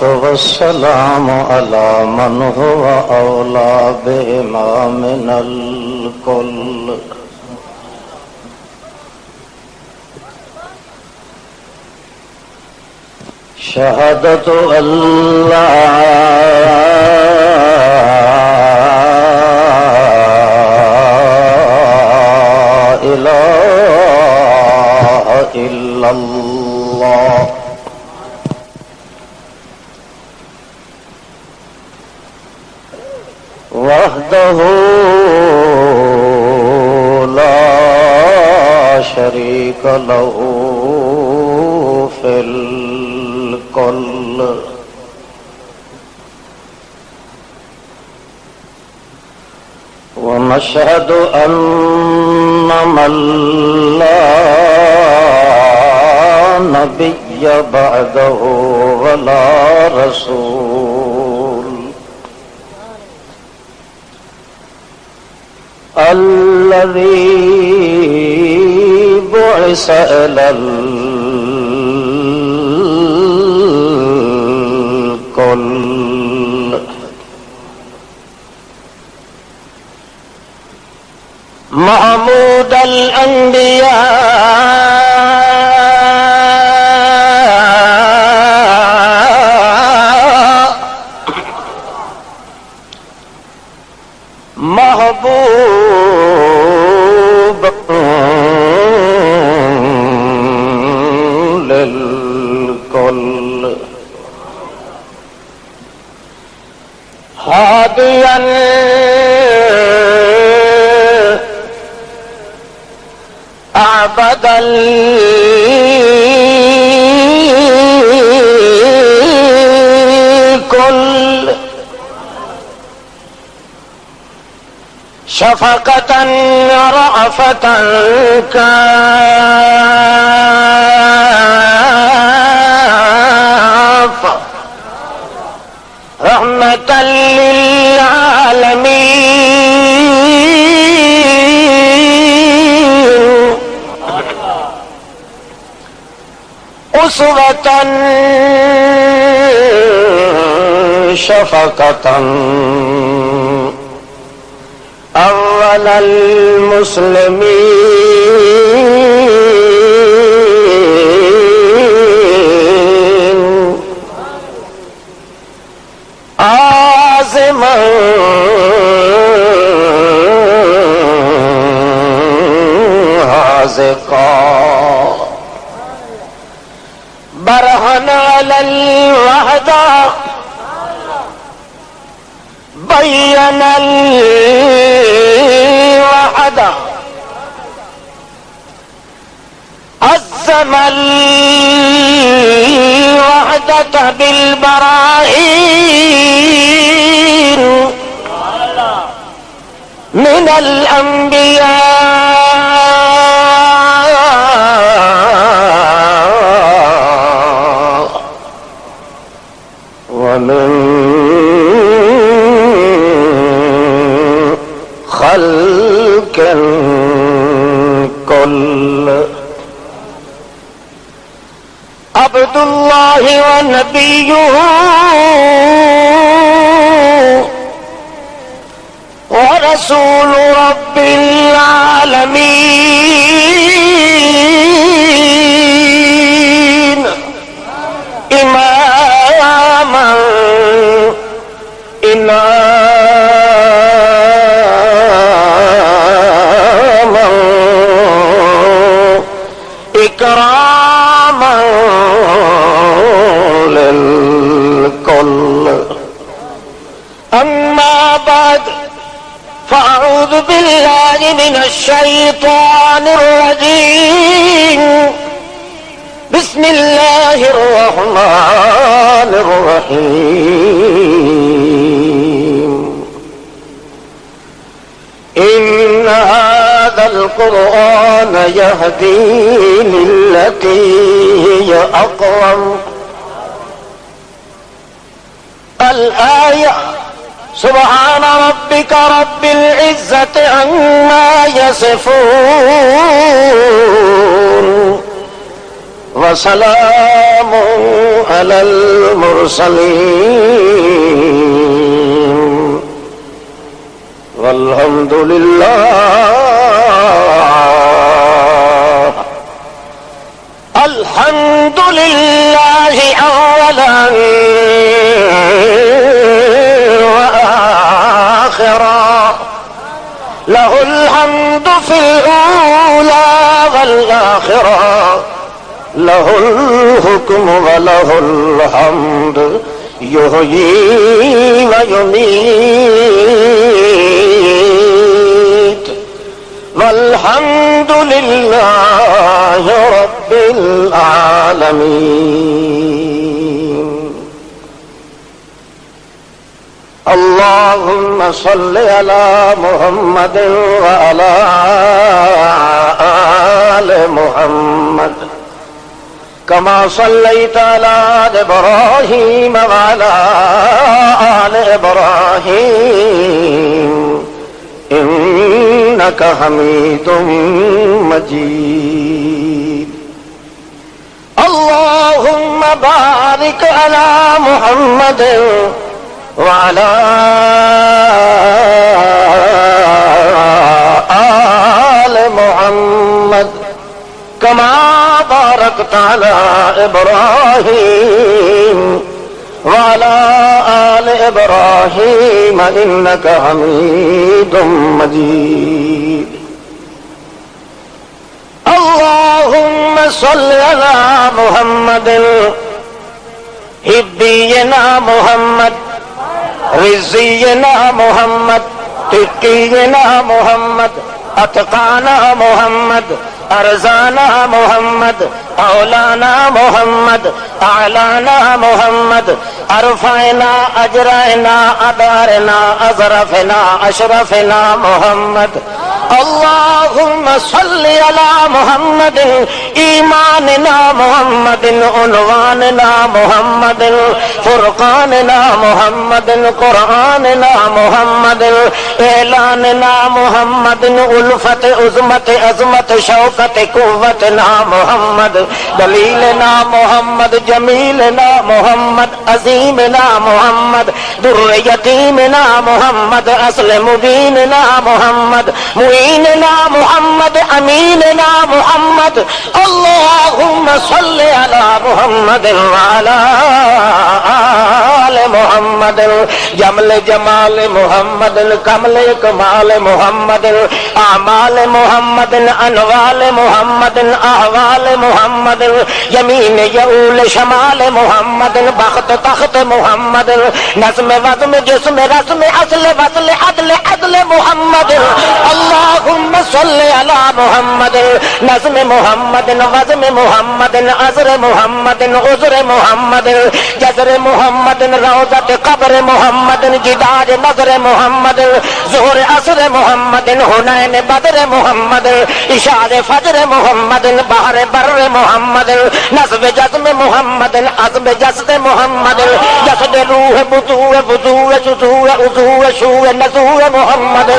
वस्सलाम अला मन हुवा औला बिहिमा मिनल कुल्ल। शहादतु अल्लाह इलाहा इल्लल्लाह वहदहु ला शरीक लहू फिल कुल्ल। वनशहदु अन्न मन ला नबिय्य बअदहु वला रसूल अल्लज़ी बुइस इलल कुल्ल। महमूद अल अंबिया महबूब लिल कुल्ल। हादियन अबदल कुल्ल। शफक़तन रअफ़तन काफ़ रहमतल लिल आलमीन उसवतन शफ़क़तन अव्वलल मुस्लिमीन आज़िमन हाज़िक़ा बरहन अलल वहदा बय्यनल वहदा अज़्ज़मल वहदत बिल बराहीन मिनल अंबिया व मिन खल्क़िन कुल्ल। अब्दुल्लाहि व नबियुहु व रसूलु रब्बिल आलमीन इमामन इमामन इकरामन लिल कुल्ल। अम्मा बाद फ़अऊज़ु बिल्लाहि मिनश शैतानिर रजीम। बिस्मिल्लाहिर रहमानिर रहीम। इन्ना हाज़ल क़ुरआन यहदी लिल्लती हिय अक़वम। अल आया सुब्हान रब्बिका रब्बिल इज़्ज़ति अम्मा यसिफ़ून व सलामुन अलल मुरसलीन वल्हम्दुलिल्लाह अल्हम्दुलिल्लाहि अव्वलन व आखिरा लहुल हम्दु फिल ऊला वल आखिरा लहुल हुक्मु व लहुल हम्द युहयी व युमीत वल्हम्दुलिल्लाहि रब्बिल आलमीन। अल्लाहुम्मा सल्लि अला मुहम्मद व अला आलि मुहम्मद कमा सल्लैता अला इब्राहीम व अला आलि इब्राहीम इन्नका हमीदुम मजीद। अल्लाहुम्मा बारिक अला मुहम्मद व अला आलि मुहम्मद कमा बारकता अला इब्राहीम व अला आलि इब्राहीम इन्नका हमीदुम मजीद। अल्लाहुम्मा सल्लि अला मुहम्मदिन हिब्बियना मुहम्मद रिज़ियना मुहम्मद तिक़ियना मुहम्मद अतक़ाना मुहम्मद अरज़ाना मुहम्मद औलाना मुहम्मद आलाना मुहम्मद अरफ़ाना अजराना अदारना अज़रफ़ना अशरफ़ना मुहम्मद। अल्लाहुम्मा सल्लि अला मुहम्मदिन ईमानना मुहम्मदिन उन्वानना मुहम्मदिन फुरक़ानना मुहम्मदिन क़ुरआनना मुहम्मदिन एलानना मुहम्मदिन उल्फ़त उज़्मत अज़मत शौक़त क़ुव्वतना मुहम्मद दलीलना मुहम्मद जमीलना मुहम्मद अज़ीमना मुहम्मद दुर्र यतीमना मुहम्मद अस्ल मुबीनना मुहम्मद मुईनना मुहम्मद अमीनना मुहम्मद। अल्लाहुम्मा सल्लि अला मुहम्मद व अला आलि मुहम्मद जमल जमाल मुहम्मद कमल कमाल मुहम्मद आमाल मुहम्मद अनवाल मुहम्मद अहवाल मुहम्मद यमीन यऊल शमाल मुहम्मद बख्त तख्त मुहम्मद नज़्म वज़्म जिस्म रस्म अस्ल वस्ल अदल अदल मुहम्मद। अल्लाहुम्मा सल्लि अला मुहम्मद नज़्म मुहम्मद वज़्म मुहम्मद अज़्र मुहम्मद उज़्र मुहम्मद जज़्र मुहम्मद रौज़त क़ब्र मुहम्मद जिदार नज़र मुहम्मद ज़ुहर असर मुहम्मद हुनैन बदर मुहम्मद इशार फजर मुहम्मद बहर बर्र मुहम्मद नज़्म जज़्म मुहम्मद अज़्म जज़्ब मुहम्मद जसद रूह बुतूर बुतूर सुतूर उज़ूर शूर नज़ूर मुहम्मद।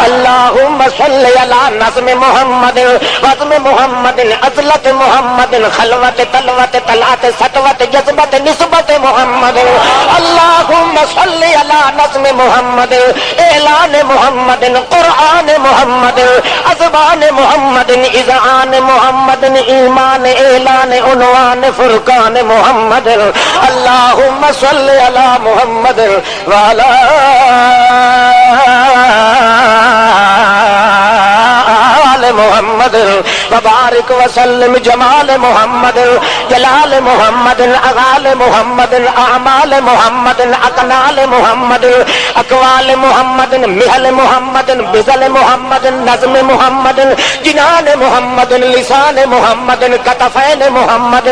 अल्लाहुम्मा सल्लि अला नज़्म मुहम्मद वज़्म मुहम्मद अज़लत मुहम्मद खलवत तलवत तलात सतवत जज़्बत निस्बत मुहम्मद। अल्लाहुम्मा सल्लि अला नज़्म मुहम्मद एलान मुहम्मद क़ुरआन मुहम्मद अज़बान मुहम्मद इज़आन मुहम्मद ईमान एलान उन्वान फुरक़ान मुहम्मद। अल्लाहुम्मा सल्लि अला मुहम्मद व अला आलि मुहम्मद वबारिक वसल्लम जमाल मुहम्मद जलाल मुहम्मद अगाल मुहम्मद आमाल मुहम्मद अकनाल मुहम्मद अकवाल मुहम्मद मिहल मुहम्मद बिज़ल मुहम्मद नज़्म मुहम्मद जिनान मुहम्मद लिसान मुहम्मद कतफ़ैन मुहम्मद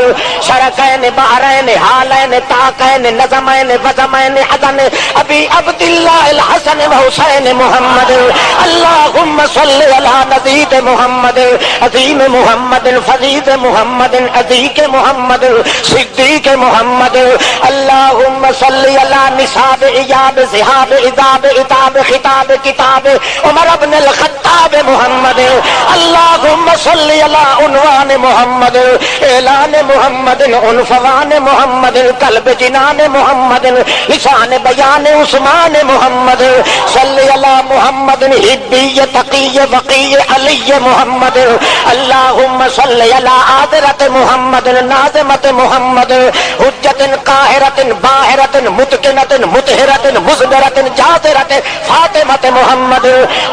शरक़ैन बहरैन हालैन ताक़ैन नज़मैन वज़मैन अदन अबी अब्दिल्लाह अल हसन व हुसैन मुहम्मद। अल्लाहुम्मा सल्लि अला नज़ीद मुहम्मद अज़ीम मुहम्मद फज़ीद मुहम्मद अज़ीक मुहम्मद सिद्दीक़ मुहम्मद। अल्लाहुम्मा सल्ली अला निसाब इयाब ज़िहाब इदाब इताब खिताब किताब उमर इब्न अल-खत्ताब मोहम्मद। अल्लाहुम्मा सल्ली अला उन्वान मोहम्मद ऐलान मोहम्मद उनफवान मोहम्मद कल्ब जिनान मोहम्मद लिसान बयान उस्मान मोहम्मद। सल्ली अला मोहम्मद हिब्बी तकी वकी अली मोहम्मद। अल्लाहुम्मा सल्ली अला आदरत मोहम्मद नाज़मत मोहम्मद हुज्जतन काहिरतन बाहिरतन मुतकिनतन मुतहिरतन मुज़दरतन जातिरतन फातिमत मोहम्मद।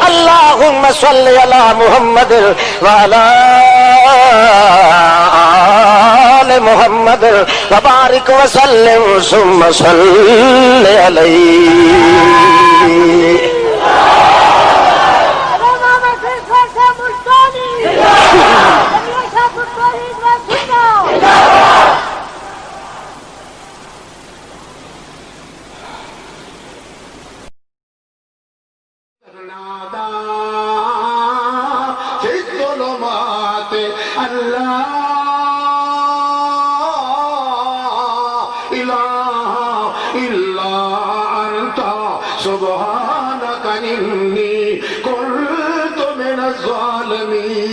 अल्लाहुम्मा सल्ली अला मोहम्मद व अला आले मोहम्मद व बारिक व सल्लिम सुम्मा सल्ली अलैहि। सुब्हानक इन्नी कुन्तु मिनज़ ज़ालिमीन।